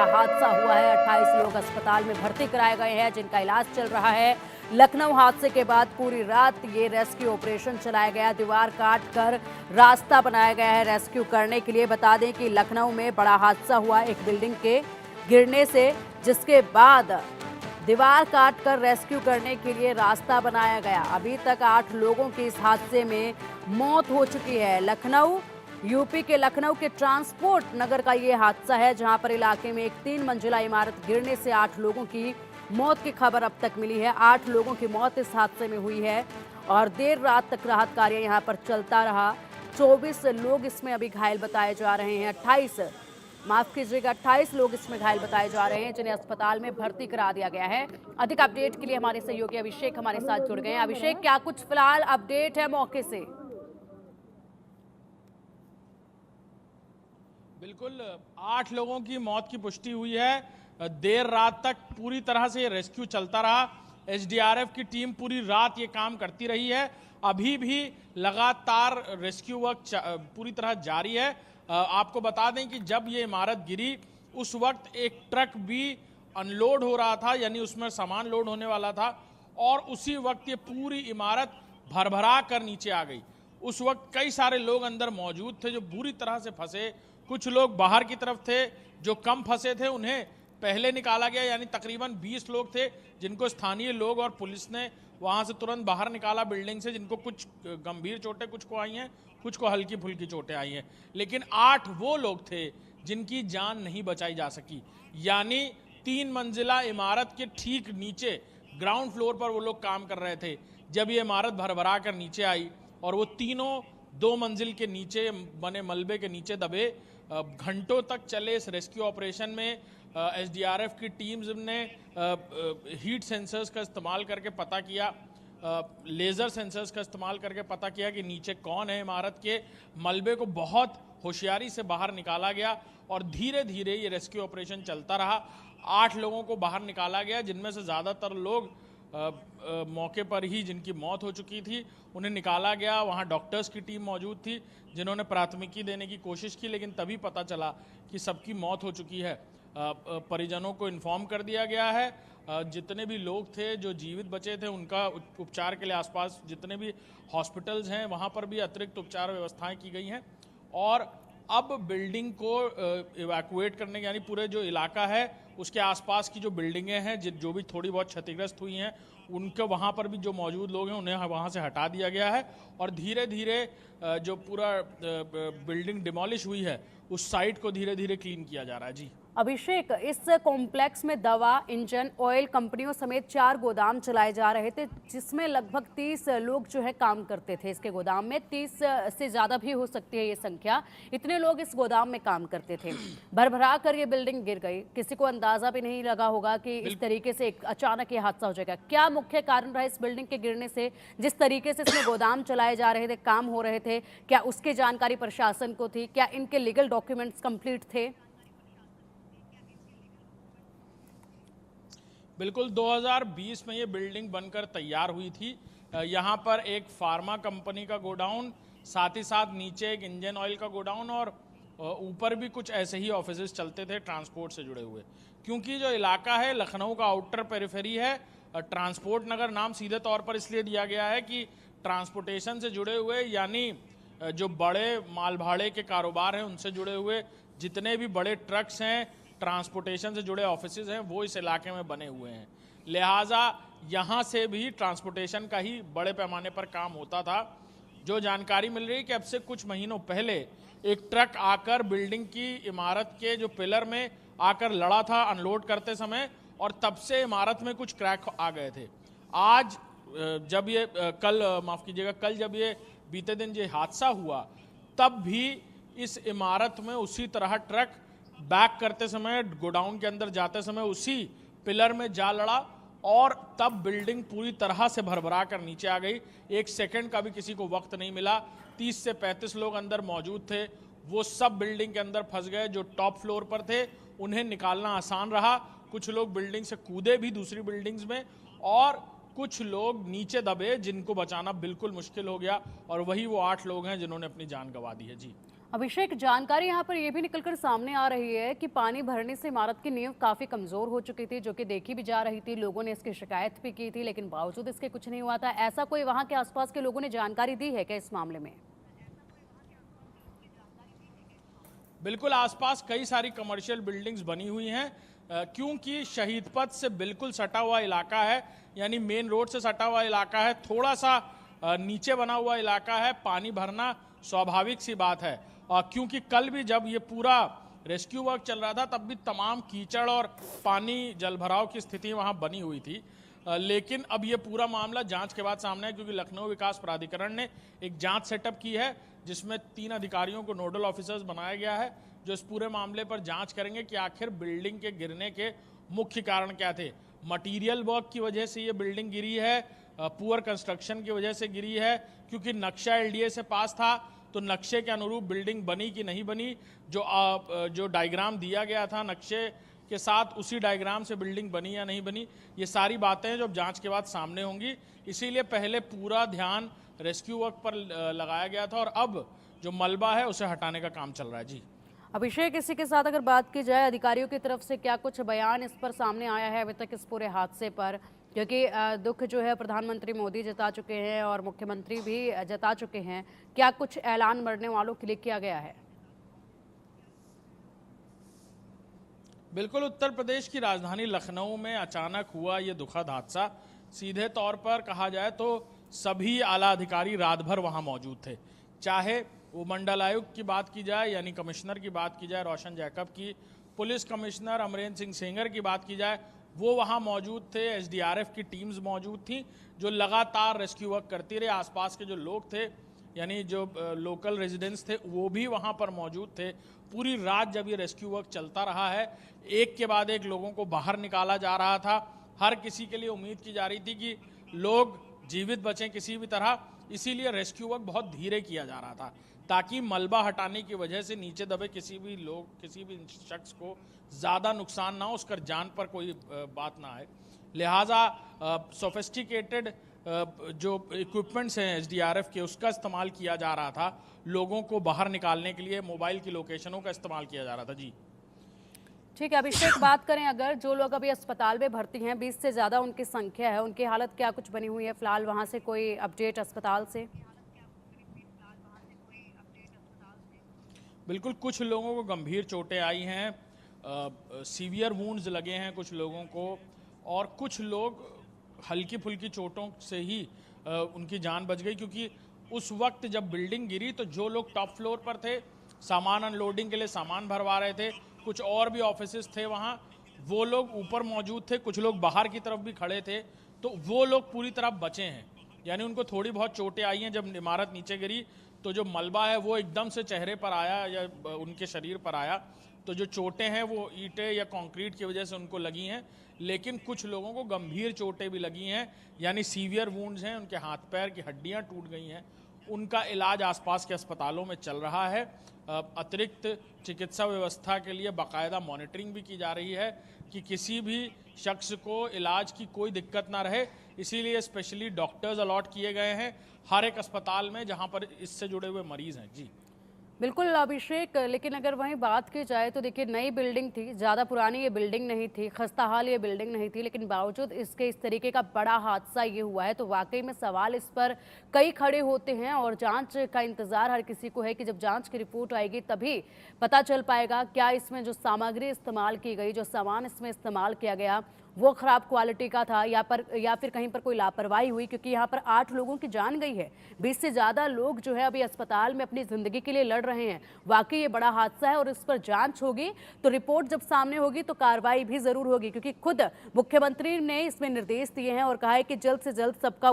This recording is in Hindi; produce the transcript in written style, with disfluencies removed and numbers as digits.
बड़ा हादसा हुआ है। 28 लोग अस्पताल में भर्ती कराए गए हैं, जिनका इलाज चल रहा है। लखनऊ हादसे के बाद पूरी रात ये रेस्क्यू ऑपरेशन चलाया गया। दीवार काट कर रास्ता बनाया गया है रेस्क्यू करने के लिए। बता दें कि लखनऊ में बड़ा हादसा हुआ एक बिल्डिंग के गिरने से, जिसके बाद दीवार काट कर रेस्क्यू करने के लिए रास्ता बनाया गया। अभी तक 8 लोगों की इस हादसे में मौत हो चुकी है। लखनऊ, यूपी के लखनऊ के ट्रांसपोर्ट नगर का ये हादसा है, जहां पर इलाके में एक 3 मंजिला इमारत गिरने से 8 लोगों की मौत की खबर अब तक मिली है। 8 लोगों की मौत इस हादसे में हुई है और देर रात तक राहत कार्य यहां पर चलता रहा। 24 लोग इसमें अभी घायल बताए जा रहे हैं। 28 लोग इसमें घायल बताए जा रहे हैं, जिन्हें अस्पताल में भर्ती करा दिया गया है। अधिक अपडेट के लिए हमारे सहयोगी अभिषेक हमारे साथ जुड़ गए हैं। अभिषेक, क्या कुछ फिलहाल अपडेट है मौके से? बिल्कुल, 8 लोगों की मौत की पुष्टि हुई है। देर रात तक पूरी तरह से ये रेस्क्यू चलता रहा। एसडीआरएफ की टीम पूरी रात ये काम करती रही है। अभी भी लगातार रेस्क्यू वर्क पूरी तरह जारी है। आपको बता दें कि जब ये इमारत गिरी उस वक्त एक ट्रक भी अनलोड हो रहा था, यानी उसमें सामान लोड होने वाला था, और उसी वक्त ये पूरी इमारत भरभरा कर नीचे आ गई। उस वक्त कई सारे लोग अंदर मौजूद थे जो बुरी तरह से फंसे। कुछ लोग बाहर की तरफ थे, जो कम फंसे थे उन्हें पहले निकाला गया, यानी तकरीबन 20 लोग थे जिनको स्थानीय लोग और पुलिस ने वहां से तुरंत बाहर निकाला बिल्डिंग से, जिनको कुछ गंभीर चोटें कुछ को आई हैं, कुछ को हल्की फुल्की चोटें आई हैं। लेकिन 8 वो लोग थे जिनकी जान नहीं बचाई जा सकी, यानी 3 मंजिला इमारत के ठीक नीचे ग्राउंड फ्लोर पर वो लोग काम कर रहे थे। जब ये इमारत भरभरा कर नीचे आई और वो तीनों 2 मंजिल के नीचे बने मलबे के नीचे दबे। घंटों तक चले इस रेस्क्यू ऑपरेशन में एसडीआरएफ की टीम्स ने हीट सेंसर्स का इस्तेमाल करके पता किया, लेज़र सेंसर्स का इस्तेमाल करके पता किया कि नीचे कौन है। इमारत के मलबे को बहुत होशियारी से बाहर निकाला गया और धीरे धीरे ये रेस्क्यू ऑपरेशन चलता रहा। 8 लोगों को बाहर निकाला गया, जिनमें से ज़्यादातर लोग मौके पर ही जिनकी मौत हो चुकी थी उन्हें निकाला गया। वहाँ डॉक्टर्स की टीम मौजूद थी जिन्होंने प्राथमिकी देने की कोशिश की, लेकिन तभी पता चला कि सबकी मौत हो चुकी है। परिजनों को इन्फॉर्म कर दिया गया है। जितने भी लोग थे जो जीवित बचे थे उनका उपचार के लिए आसपास जितने भी हॉस्पिटल्स हैं वहाँ पर भी अतिरिक्त उपचार व्यवस्थाएं की गई हैं। और अब बिल्डिंग को इवैक्यूएट करने, यानी पूरे जो इलाका है उसके आसपास की जो बिल्डिंगें हैं जो भी थोड़ी बहुत क्षतिग्रस्त हुई हैं, उनके वहाँ पर भी जो मौजूद लोग हैं उन्हें वहाँ से हटा दिया गया है। और धीरे धीरे जो पूरा बिल्डिंग डिमोलिश हुई है उस साइट को धीरे धीरे क्लीन किया जा रहा है। जी अभिषेक, इस कॉम्प्लेक्स में दवा, इंजन, ऑयल कंपनियों समेत 4 गोदाम चलाए जा रहे थे, जिसमें लगभग 30 लोग जो है काम करते थे। इसके गोदाम में 30 से ज़्यादा भी हो सकती है ये संख्या। इतने लोग इस गोदाम में काम करते थे। भरभरा कर ये बिल्डिंग गिर गई। किसी को अंदाजा भी नहीं लगा होगा कि इस तरीके से अचानक ये हादसा हो जाएगा। क्या मुख्य कारण रहा इस बिल्डिंग के गिरने से? जिस तरीके से इसमें गोदाम चलाए जा रहे थे, काम हो रहे थे, क्या उसकी जानकारी प्रशासन को थी? क्या इनके लीगल डॉक्यूमेंट्स कंप्लीट थे? बिल्कुल, 2020 में ये बिल्डिंग बनकर तैयार हुई थी। यहाँ पर एक फार्मा कंपनी का गोडाउन, साथ ही साथ नीचे एक इंजन ऑयल का गोडाउन और ऊपर भी कुछ ऐसे ही ऑफिसेज चलते थे ट्रांसपोर्ट से जुड़े हुए। क्योंकि जो इलाका है लखनऊ का आउटर पेरिफेरी है, ट्रांसपोर्ट नगर नाम सीधे तौर पर इसलिए दिया गया है कि ट्रांसपोर्टेशन से जुड़े हुए, यानी जो बड़े माल भाड़े के कारोबार हैं उनसे जुड़े हुए जितने भी बड़े ट्रक्स हैं, ट्रांसपोर्टेशन से जुड़े ऑफिसेज हैं, वो इस इलाके में बने हुए हैं। लिहाजा यहाँ से भी ट्रांसपोर्टेशन का ही बड़े पैमाने पर काम होता था। जो जानकारी मिल रही है कि अब से कुछ महीनों पहले एक ट्रक आकर बिल्डिंग की इमारत के जो पिलर में आकर लड़ा था अनलोड करते समय, और तब से इमारत में कुछ क्रैक आ गए थे। आज जब ये कल जब ये बीते दिन ये हादसा हुआ, तब भी इस इमारत में उसी तरह ट्रक बैक करते समय, गोडाउन के अंदर जाते समय उसी पिलर में जा लड़ा और तब बिल्डिंग पूरी तरह से भरभरा कर नीचे आ गई। 1 सेकंड का भी किसी को वक्त नहीं मिला। 30 से 35 लोग अंदर मौजूद थे, वो सब बिल्डिंग के अंदर फंस गए। जो टॉप फ्लोर पर थे उन्हें निकालना आसान रहा। कुछ लोग बिल्डिंग से कूदे भी दूसरी बिल्डिंग्स में, और कुछ लोग नीचे दबे जिनको बचाना बिल्कुल मुश्किल हो गया। और वही वो 8 लोग हैं जिन्होंने अपनी जान गंवा दी है। जी अभिषेक, जानकारी यहाँ पर यह भी निकलकर सामने आ रही है कि पानी भरने से इमारत की नींव काफी कमजोर हो चुकी थी, जो कि देखी भी जा रही थी। लोगों ने इसकी शिकायत भी की थी, लेकिन बावजूद इसके कुछ नहीं हुआ था। ऐसा कोई वहां के आसपास के लोगों ने जानकारी दी है क्या इस मामले में? बिल्कुल, आसपास कई सारी कमर्शियल बिल्डिंग्स बनी हुई हैं, क्योंकि शहीद पथ से बिल्कुल सटा हुआ इलाका है, यानी मेन रोड से सटा हुआ इलाका है, थोड़ा सा नीचे बना हुआ इलाका है। पानी भरना स्वाभाविक सी बात है, क्योंकि कल भी जब ये पूरा रेस्क्यू वर्क चल रहा था तब भी तमाम कीचड़ और पानी जलभराव की स्थिति वहां बनी हुई थी। लेकिन अब ये पूरा मामला जांच के बाद सामने है, क्योंकि लखनऊ विकास प्राधिकरण ने एक जांच सेटअप की है, जिसमें 3 अधिकारियों को नोडल ऑफिसर्स बनाया गया है, जो इस पूरे मामले पर जांच करेंगे कि आखिर बिल्डिंग के गिरने के मुख्य कारण क्या थे। मटीरियल वर्क की वजह से ये बिल्डिंग गिरी है, पुअर कंस्ट्रक्शन की वजह से गिरी है, क्योंकि नक्शा एलडीए से पास था, तो नक्शे के अनुरूप बिल्डिंग बनी कि नहीं बनी, जो डायग्राम दिया गया था नक्शे के साथ, उसी डायग्राम से बिल्डिंग बनी या नहीं बनी, ये सारी बातें हैं जो जांच के बाद सामने होंगी। इसीलिए पहले पूरा ध्यान रेस्क्यू वर्क पर लगाया गया था, और अब जो मलबा है उसे हटाने का काम चल रहा है। जी अभिषेक, इसी के साथ अगर बात की जाए, अधिकारियों की तरफ से क्या कुछ बयान इस पर सामने आया है अभी तक इस पूरे हादसे पर? क्योंकि दुख जो है प्रधानमंत्री मोदी जता चुके हैं और मुख्यमंत्री भी जता चुके हैं। क्या कुछ ऐलान मरने वालों के लिए किया गया है? बिल्कुल, उत्तर प्रदेश की राजधानी लखनऊ में अचानक हुआ ये दुखद हादसा। सीधे तौर पर कहा जाए तो सभी आला अधिकारी रात भर वहां मौजूद थे, चाहे वो मंडल आयुक्त की बात की जाए, यानी कमिश्नर की बात की जाए रोशन जैकब की, पुलिस कमिश्नर अमरेंद्र सिंह सेंगर की बात की जाए, वो वहां मौजूद थे। एसडीआरएफ की टीम्स मौजूद थी, जो लगातार रेस्क्यू वर्क करती रही। आसपास के जो लोग थे, यानी जो लोकल रेजिडेंट्स थे, वो भी वहां पर मौजूद थे। पूरी रात जब ये रेस्क्यू वर्क चलता रहा है, एक के बाद एक लोगों को बाहर निकाला जा रहा था। हर किसी के लिए उम्मीद की जा रही थी कि लोग जीवित बचें किसी भी तरह, इसीलिए रेस्क्यू वर्क बहुत धीरे किया जा रहा था, ताकि मलबा हटाने की वजह से नीचे दबे किसी भी शख्स को ज़्यादा नुकसान ना हो, उसकर जान पर कोई बात ना आए। लिहाजा सोफिस्टिकेटेड जो इक्विपमेंट्स हैं एसडीआरएफ के, उसका इस्तेमाल किया जा रहा था। लोगों को बाहर निकालने के लिए मोबाइल की लोकेशनों का इस्तेमाल किया जा रहा था। जी ठीक है अभिषेक, बात करें अगर जो लोग अभी अस्पताल में भर्ती हैं, 20 से ज़्यादा उनकी संख्या है, उनकी हालत क्या कुछ बनी हुई है फिलहाल? वहाँ से कोई अपडेट अस्पताल से? बिल्कुल, कुछ लोगों को गंभीर चोटें आई हैं, सीवियर वुंड्स लगे हैं कुछ लोगों को, और कुछ लोग हल्की फुल्की चोटों से ही उनकी जान बच गई, क्योंकि उस वक्त जब बिल्डिंग गिरी तो जो लोग टॉप फ्लोर पर थे, सामान अनलोडिंग के लिए सामान भरवा रहे थे, कुछ और भी ऑफिसेस थे वहाँ, वो लोग ऊपर मौजूद थे, कुछ लोग बाहर की तरफ भी खड़े थे, तो वो लोग पूरी तरह बचे हैं। यानी उनको थोड़ी बहुत चोटें आई हैं। जब इमारत नीचे गिरी तो जो मलबा है वो एकदम से चेहरे पर आया या उनके शरीर पर आया, तो जो चोटें हैं वो ईंटें या कंक्रीट की वजह से उनको लगी हैं। लेकिन कुछ लोगों को गंभीर चोटें भी लगी हैं, यानी सीवियर वुंड्स हैं, उनके हाथ पैर की हड्डियां टूट गई हैं। उनका इलाज आसपास के अस्पतालों में चल रहा है। अतिरिक्त चिकित्सा व्यवस्था के लिए बाकायदा मॉनिटरिंग भी की जा रही है कि किसी भी शख्स को इलाज की कोई दिक्कत ना रहे, इसीलिए स्पेशली डॉक्टर्स अलॉट किए गए हैं हर एक अस्पताल में जहां पर इससे जुड़े हुए मरीज हैं। जी बिल्कुल अभिषेक, लेकिन अगर वहीं बात की जाए तो देखिए नई बिल्डिंग थी, ज़्यादा पुरानी ये बिल्डिंग नहीं थी, खस्ता हाल ये बिल्डिंग नहीं थी, लेकिन बावजूद इसके इस तरीके का बड़ा हादसा ये हुआ है, तो वाकई में सवाल इस पर कई खड़े होते हैं। और जांच का इंतजार हर किसी को है कि जब जांच की रिपोर्ट आएगी तभी पता चल पाएगा क्या इसमें जो सामग्री इस्तेमाल की गई, जो सामान इसमें इस्तेमाल किया गया, वो खराब क्वालिटी का था या फिर कहीं पर कोई लापरवाही हुई, क्योंकि यहाँ पर 8 लोगों की जान गई है। 20 से ज़्यादा लोग जो है अभी अस्पताल में अपनी ज़िंदगी के लिए लड़ रहे हैं। वाकई ये बड़ा हादसा है और इस पर जांच होगी तो रिपोर्ट जब सामने होगी तो कार्रवाई भी ज़रूर होगी, क्योंकि खुद मुख्यमंत्री ने इसमें निर्देश दिए हैं और कहा है कि जल्द से जल्द सबका